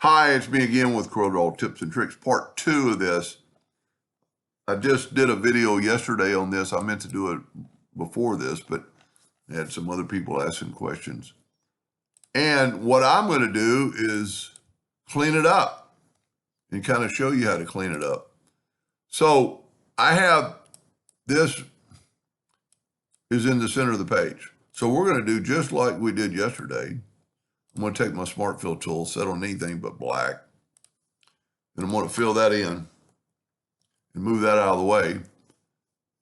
Hi, it's me again with Corel Tips and Tricks, part 2 of this. I just did a video yesterday on this. I meant to do it before this, but I had some other people asking questions. And what I'm going to do is clean it up and kind of show you how to clean it up. So I have this is in the center of the page. So we're going to do just like we did yesterday. I'm going to take my Smart Fill tool, set on anything but black, and I'm going to fill that in and move that out of the way.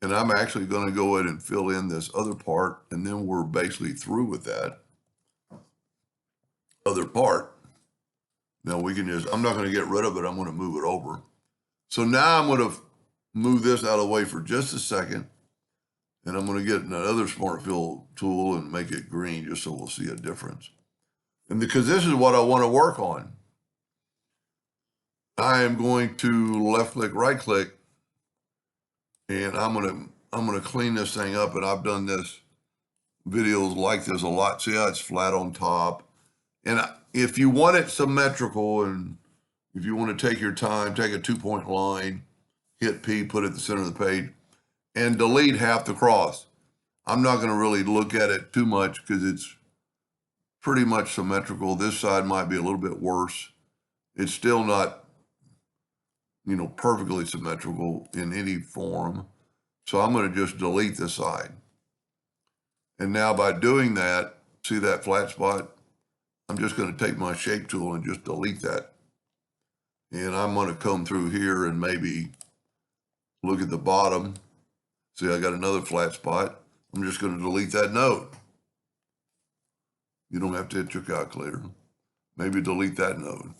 And I'm actually going to go ahead and fill in this other part, and then we're basically through with that other part. Now we can I'm not going to get rid of it. I'm going to move it over. So now I'm going to move this out of the way for just a second, and I'm going to get another Smart Fill tool and make it green just so we'll see a difference. And because this is what I want to work on, I am going to left click, right click, and I'm going to clean this thing up. And I've done this videos like this a lot. See how it's flat on top. And if you want it symmetrical, and if you want to take your time, take a 2-point line, hit P, put it at the center of the page, and delete half the cross. I'm not going to really look at it too much because it's pretty much symmetrical. This side might be a little bit worse. It's still not, perfectly symmetrical in any form. So I'm going to just delete this side. And now by doing that, see that flat spot? I'm just going to take my shape tool and just delete that. And I'm going to come through here and maybe look at the bottom. See, I got another flat spot. I'm just going to delete that node. You don't have to hit your calculator. Maybe delete that node.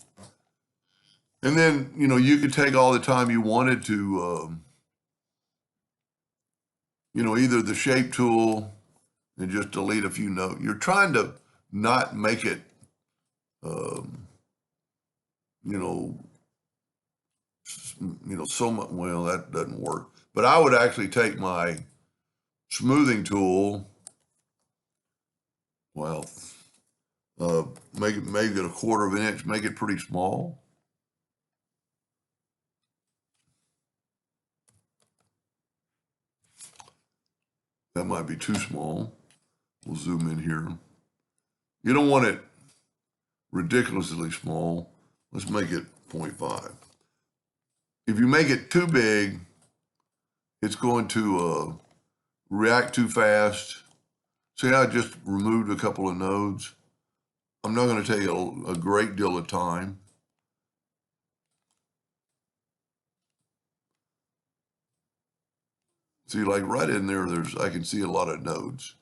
And then, you could take all the time you wanted to, either the shape tool and just delete a few nodes. You're trying to not make it, so much. Well, that doesn't work. But I would actually take my smoothing tool, make it 1/4 of an inch, make it pretty small. That might be too small. We'll zoom in here. You don't want it ridiculously small. Let's make it 0.5. If you make it too big, it's going to react too fast. See how I just removed a couple of nodes? I'm not going to take a great deal of time. See, like right in there, I can see a lot of nodes.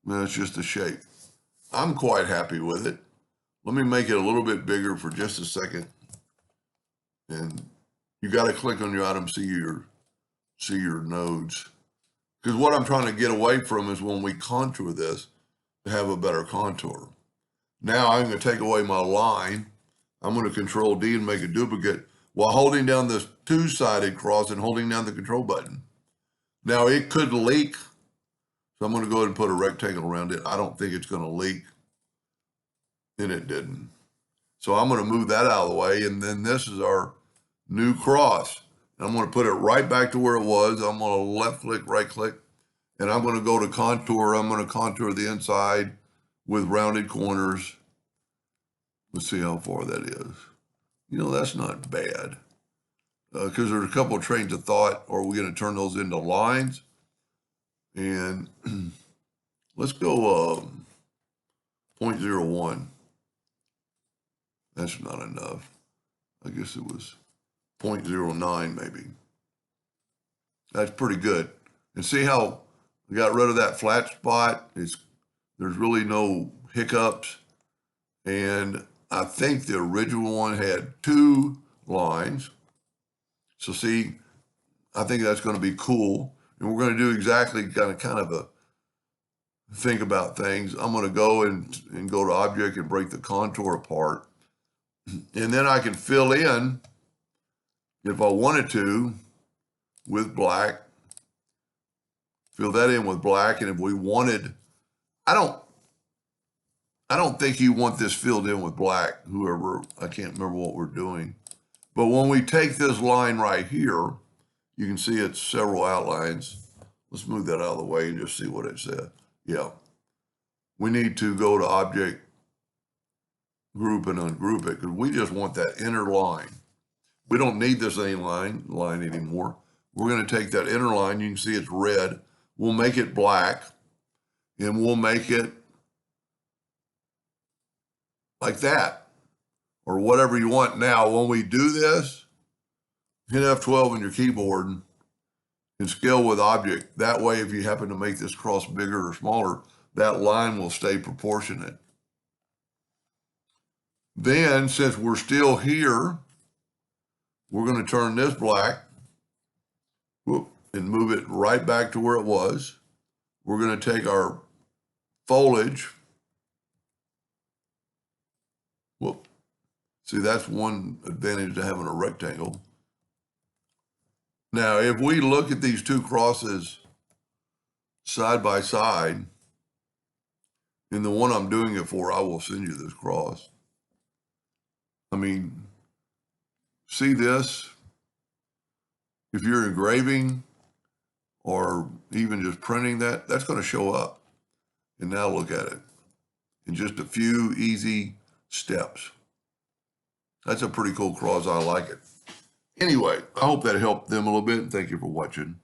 That's just the shape. I'm quite happy with it. Let me make it a little bit bigger for just a second. And you got to click on your item, see your nodes. Because what I'm trying to get away from is when we contour this, to have a better contour. Now I'm going to take away my line. I'm going to Control D and make a duplicate while holding down this 2-sided cross and holding down the control button. Now it could leak, so I'm going to go ahead and put a rectangle around it. I don't think it's going to leak, and it didn't. So I'm going to move that out of the way, and then this is our new cross. I'm going to put it right back to where it was. I'm going to left click, right click, and I'm going to go to contour. I'm going to contour the inside with rounded corners. Let's see how far that is. That's not bad. Because there's a couple of trains of thought, are we going to turn those into lines? And let's go 0.01. That's not enough. I guess it was 0.09 maybe. That's pretty good. And see how we got rid of that flat spot? There's really no hiccups. And I think the original one had 2 lines. So see, I think that's going to be cool. And we're going to do exactly kind of a think about things. I'm going to go and go to Object and break the contour apart. And then I can fill in, if I wanted to, with black. Fill that in with black. And if we wanted, I I don't think you want this filled in with black, I can't remember what we're doing. But when we take this line right here, you can see it's several outlines. Let's move that out of the way and just see what it said. Yeah. We need to go to object group and ungroup it because we just want that inner line. We don't need this line anymore. We're going to take that inner line. You can see it's red. We'll make it black and we'll make it like that or whatever you want. Now, when we do this, hit F12 on your keyboard and scale with object. That way, if you happen to make this cross bigger or smaller, that line will stay proportionate. Then, since we're still here, we're going to turn this black and move it right back to where it was. We're going to take our foliage. See, that's one advantage to having a rectangle. Now, if we look at these two crosses side by side, and the one I'm doing it for, I will send you this cross. I mean, see this? If you're engraving or even just printing that, that's going to show up. And now look at it in just a few easy steps. That's a pretty cool cross. I like it. Anyway, I hope that helped them a little bit. Thank you for watching.